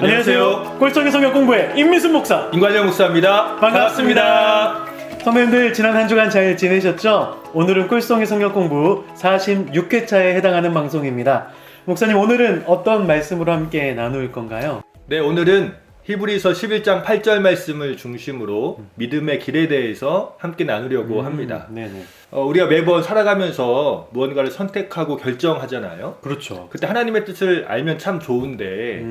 안녕하세요. 꼴속의 성경 공부의 임민순 목사 임관영 목사입니다. 반갑습니다. 선배님들 지난 한 주간 잘 지내셨죠? 오늘은 꿀송의 성경 공부 46회차에 해당하는 방송입니다. 목사님, 오늘은 어떤 말씀으로 함께 나눌 건가요? 네, 오늘은 히브리서 11장 8절 말씀을 중심으로 믿음의 길에 대해서 함께 나누려고 합니다. 네네. 우리가 매번 살아가면서 무언가를 선택하고 결정하잖아요. 그렇죠. 그때 하나님의 뜻을 알면 참 좋은데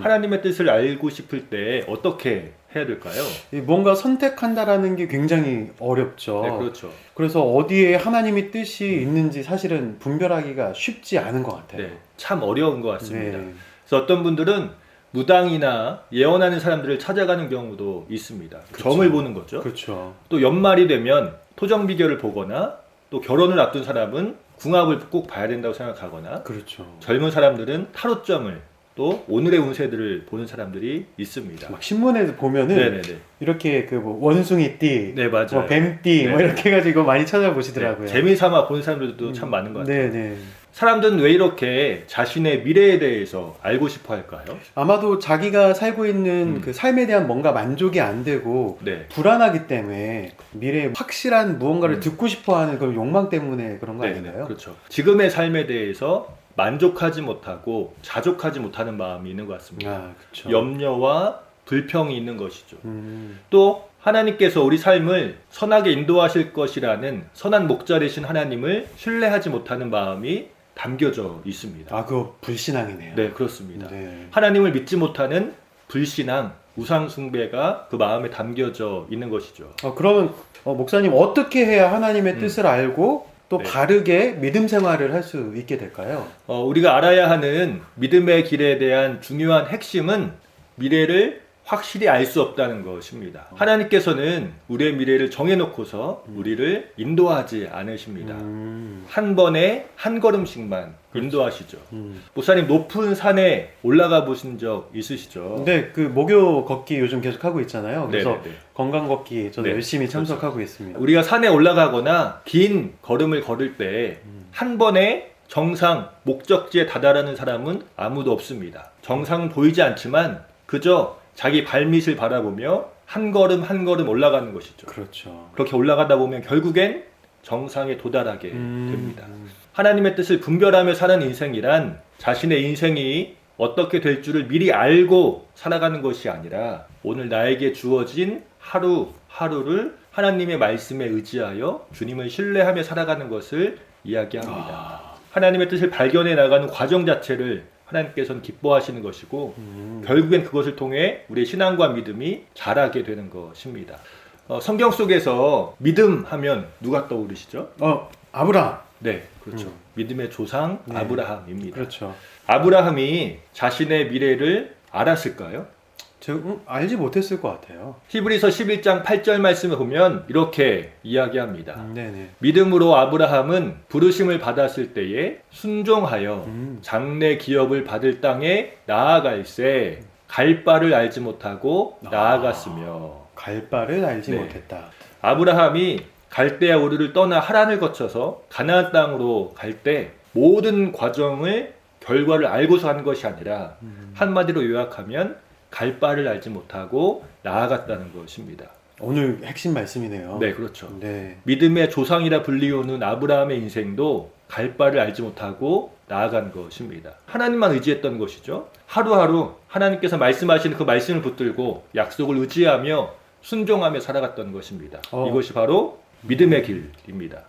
하나님의 뜻을 알고 싶을 때 어떻게 해야 될까요? 뭔가 선택한다라는 게 굉장히 어렵죠. 네, 그렇죠. 그래서 어디에 하나님의 뜻이 있는지 사실은 분별하기가 쉽지 않은 것 같아요. 네, 참 어려운 것 같습니다. 네. 그래서 어떤 분들은 무당이나 예언하는 사람들을 찾아가는 경우도 있습니다. 그렇죠. 점을 보는 거죠. 그렇죠. 또 연말이 되면 토정 비결을 보거나 또 결혼을 앞둔 사람은 궁합을 꼭 봐야 된다고 생각하거나 그렇죠. 젊은 사람들은 타로점을 또 오늘의 운세들을 보는 사람들이 있습니다. 막 신문에 보면은 네네네. 이렇게 그 뭐 원숭이띠, 네, 맞아요. 뭐 뱀띠, 뭐 네. 이렇게 해가지고 많이 찾아보시더라고요. 네, 재미삼아 보는 사람들도 참 많은 것 같아요. 네네. 사람들은 왜 이렇게 자신의 미래에 대해서 알고 싶어 할까요? 아마도 자기가 살고 있는 그 삶에 대한 뭔가 만족이 안 되고 네. 불안하기 때문에 미래에 확실한 무언가를 듣고 싶어하는 그런 욕망 때문에 그런 거 아닌가요? 그렇죠. 지금의 삶에 대해서 만족하지 못하고 자족하지 못하는 마음이 있는 것 같습니다. 아, 그렇죠. 염려와 불평이 있는 것이죠. 음, 또 하나님께서 우리 삶을 선하게 인도하실 것이라는 선한 목자 되신 하나님을 신뢰하지 못하는 마음이 담겨져 있습니다. 아, 그거 불신앙이네요. 네, 그렇습니다. 네. 하나님을 믿지 못하는 불신앙, 우상숭배가 그 마음에 담겨져 있는 것이죠. 그러면 목사님, 어떻게 해야 하나님의 뜻을 알고 또 네. 바르게 믿음 생활을 할 수 있게 될까요? 우리가 알아야 하는 믿음의 길에 대한 중요한 핵심은 미래를 확실히 알 수 없다는 것입니다. 하나님께서는 우리의 미래를 정해놓고서 우리를 인도하지 않으십니다. 한 번에 한 걸음씩만 인도하시죠. 목사님, 높은 산에 올라가 보신 적 있으시죠? 네, 그 목요 걷기 요즘 계속 하고 있잖아요. 그래서 네네네. 건강 걷기 저도 네, 열심히 참석하고 있습니다. 우리가 산에 올라가거나 긴 걸음을 걸을 때 한 번에 정상 목적지에 다다르는 사람은 아무도 없습니다. 정상은 보이지 않지만 그저 자기 발밑을 바라보며 한 걸음 한 걸음 올라가는 것이죠. 그렇죠. 그렇게 올라가다 보면 결국엔 정상에 도달하게 됩니다. 하나님의 뜻을 분별하며 사는 인생이란 자신의 인생이 어떻게 될 줄을 미리 알고 살아가는 것이 아니라 오늘 나에게 주어진 하루하루를 하나님의 말씀에 의지하여 주님을 신뢰하며 살아가는 것을 이야기합니다. 하나님의 뜻을 발견해 나가는 과정 자체를 하나님께서는 기뻐하시는 것이고 결국엔 그것을 통해 우리의 신앙과 믿음이 자라게 되는 것입니다. 성경 속에서 믿음 하면 누가 떠오르시죠? 아브라함. 네, 그렇죠. 믿음의 조상 네. 아브라함입니다. 그렇죠. 아브라함이 자신의 미래를 알았을까요? 제가 알지 못했을 것 같아요. 히브리서 11장 8절 말씀을 보면 이렇게 이야기합니다. 네네. 믿음으로 아브라함은 부르심을 받았을 때에 순종하여 장래 기업을 받을 땅에 나아갈새 갈 바를 알지 못하고 나아갔으며. 갈 바를 알지 네. 못했다. 아브라함이 갈대아 우르를 떠나 하란을 거쳐서 가나안 땅으로 갈 때 모든 과정을 결과를 알고서 한 것이 아니라 한마디로 요약하면 갈 바를 알지 못하고 나아갔다는 것입니다. 오늘 핵심 말씀이네요. 네, 그렇죠. 네. 믿음의 조상이라 불리우는 아브라함의 인생도 갈 바를 알지 못하고 나아간 것입니다. 하나님만 의지했던 것이죠. 하루하루 하나님께서 말씀하시는 그 말씀을 붙들고 약속을 의지하며 순종하며 살아갔던 것입니다. 이것이 바로 믿음의 길입니다.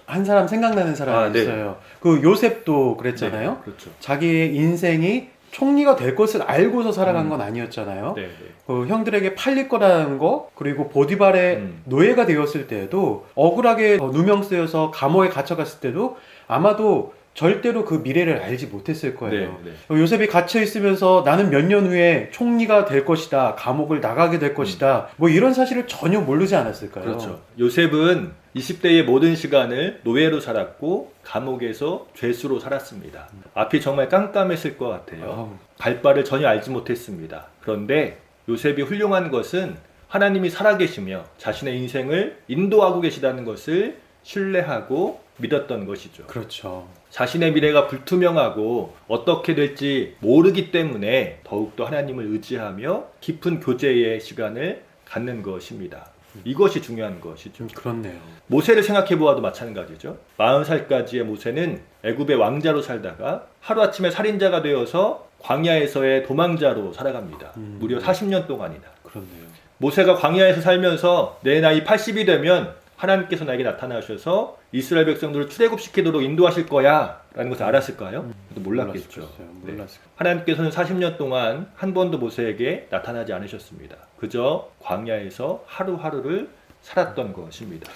한 사람 생각나는 사람이 네. 있어요. 그 요셉도 그랬잖아요. 네, 그렇죠. 자기의 인생이 총리가 될 것을 알고서 살아간 건 아니었잖아요. 네, 네. 그 형들에게 팔릴 거라는 거, 그리고 보디발의 노예가 되었을 때도 억울하게 누명 쓰여서 감옥에 갇혀갔을 때도 아마도 절대로 그 미래를 알지 못했을 거예요. 네, 요셉이 갇혀 있으면서 나는 몇 년 후에 총리가 될 것이다, 감옥을 나가게 될 것이다, 뭐 이런 사실을 전혀 모르지 않았을까요? 그렇죠. 요셉은 20대의 모든 시간을 노예로 살았고 감옥에서 죄수로 살았습니다. 앞이 정말 깜깜했을 것 같아요. 갈 바를 전혀 알지 못했습니다. 그런데 요셉이 훌륭한 것은 하나님이 살아계시며 자신의 인생을 인도하고 계시다는 것을 신뢰하고 믿었던 것이죠. 그렇죠. 자신의 미래가 불투명하고 어떻게 될지 모르기 때문에 더욱더 하나님을 의지하며 깊은 교제의 시간을 갖는 것입니다. 이것이 중요한 것이죠. 좀 그렇네요. 모세를 생각해 보아도 마찬가지죠. 40살까지의 모세는 애굽의 왕자로 살다가 하루아침에 살인자가 되어서 광야에서의 도망자로 살아갑니다. 무려 40년 동안이나. 그렇네요. 모세가 광야에서 살면서 내 나이 80이 되면 하나님께서 나에게 나타나셔서 이스라엘 백성들을 출애굽시키도록 인도하실 거야 라는 것을 알았을까요? 몰랐겠죠. 네. 하나님께서는 40년 동안 한 번도 모세에게 나타나지 않으셨습니다. 그저 광야에서 하루하루를 살았던 것입니다.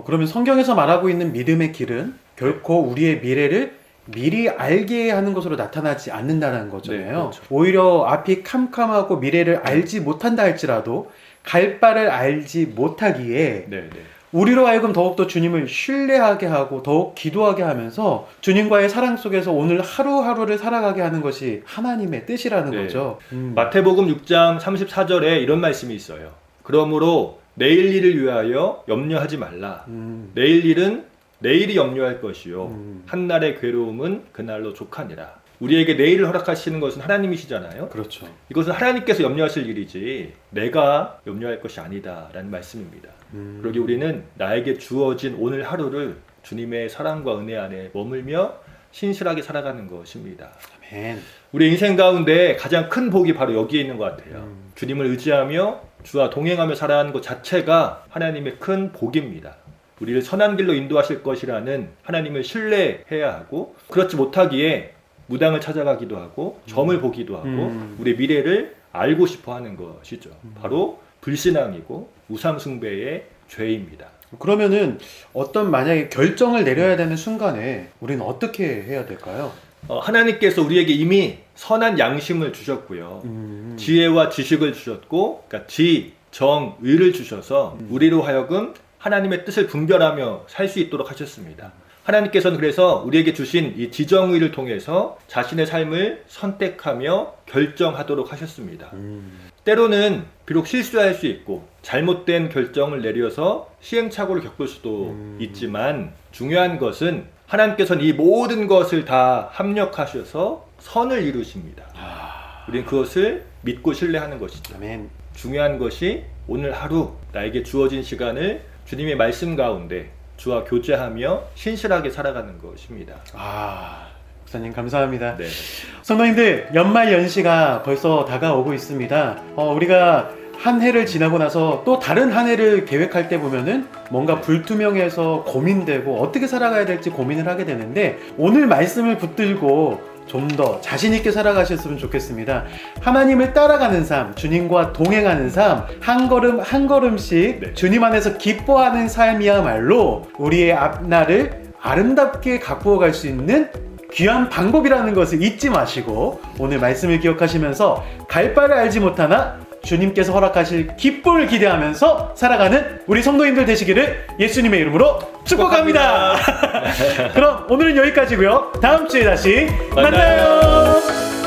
그러면 성경에서 말하고 있는 믿음의 길은 결코 우리의 미래를 미리 알게 하는 것으로 나타나지 않는다는 거잖아요. 네, 그렇죠. 오히려 앞이 캄캄하고 미래를 알지 못한다 할지라도 갈 바를 알지 못하기에 네. 우리로 하여금 더욱더 주님을 신뢰하게 하고 더욱 기도하게 하면서 주님과의 사랑 속에서 오늘 하루하루를 살아가게 하는 것이 하나님의 뜻이라는 네. 거죠. 마태복음 6장 34절에 이런 말씀이 있어요. 그러므로 내일 일을 위하여 염려하지 말라. 내일 일은 내일이 염려할 것이요 한날의 괴로움은 그날로 족하니라. 우리에게 내일을 허락하시는 것은 하나님이시잖아요. 그렇죠. 이것은 하나님께서 염려하실 일이지 내가 염려할 것이 아니다 라는 말씀입니다. 그러기 우리는 나에게 주어진 오늘 하루를 주님의 사랑과 은혜 안에 머물며 신실하게 살아가는 것입니다. 아멘. 우리 인생 가운데 가장 큰 복이 바로 여기에 있는 것 같아요. 주님을 의지하며 주와 동행하며 살아가는 것 자체가 하나님의 큰 복입니다. 우리를 선한 길로 인도하실 것이라는 하나님을 신뢰해야 하고, 그렇지 못하기에 무당을 찾아가기도 하고 점을 보기도 하고 우리의 미래를 알고 싶어 하는 것이죠. 바로 불신앙이고 우상숭배의 죄입니다. 그러면은 어떤 만약에 결정을 내려야 되는 순간에 우리는 어떻게 해야 될까요? 하나님께서 우리에게 이미 선한 양심을 주셨고요. 지혜와 지식을 주셨고, 그러니까 지, 정, 의를 주셔서 우리로 하여금 하나님의 뜻을 분별하며 살 수 있도록 하셨습니다. 하나님께서는 그래서 우리에게 주신 이 지정의를 통해서 자신의 삶을 선택하며 결정하도록 하셨습니다. 때로는 비록 실수할 수 있고 잘못된 결정을 내려서 시행착오를 겪을 수도 있지만, 중요한 것은 하나님께서는 이 모든 것을 다 합력하셔서 선을 이루십니다. 우리는 그것을 믿고 신뢰하는 것이죠. 아멘. 중요한 것이 오늘 하루 나에게 주어진 시간을 주님의 말씀 가운데 주와 교제하며 신실하게 살아가는 것입니다. 목사님 감사합니다. 네. 성도님들, 연말 연시가 벌써 다가오고 있습니다. 우리가 한 해를 지나고 나서 또 다른 한 해를 계획할 때 보면은 뭔가 불투명해서 고민되고 어떻게 살아가야 될지 고민을 하게 되는데, 오늘 말씀을 붙들고 좀 더 자신있게 살아가셨으면 좋겠습니다. 하나님을 따라가는 삶, 주님과 동행하는 삶, 한 걸음 한 걸음씩 주님 안에서 기뻐하는 삶이야말로 우리의 앞날을 아름답게 가꾸어 갈 수 있는 귀한 방법이라는 것을 잊지 마시고, 오늘 말씀을 기억하시면서 갈 바를 알지 못하나 주님께서 허락하실 기쁨을 기대하면서 살아가는 우리 성도님들 되시기를 예수님의 이름으로 축복합니다. 그럼 오늘은 여기까지고요. 다음 주에 다시 만나요.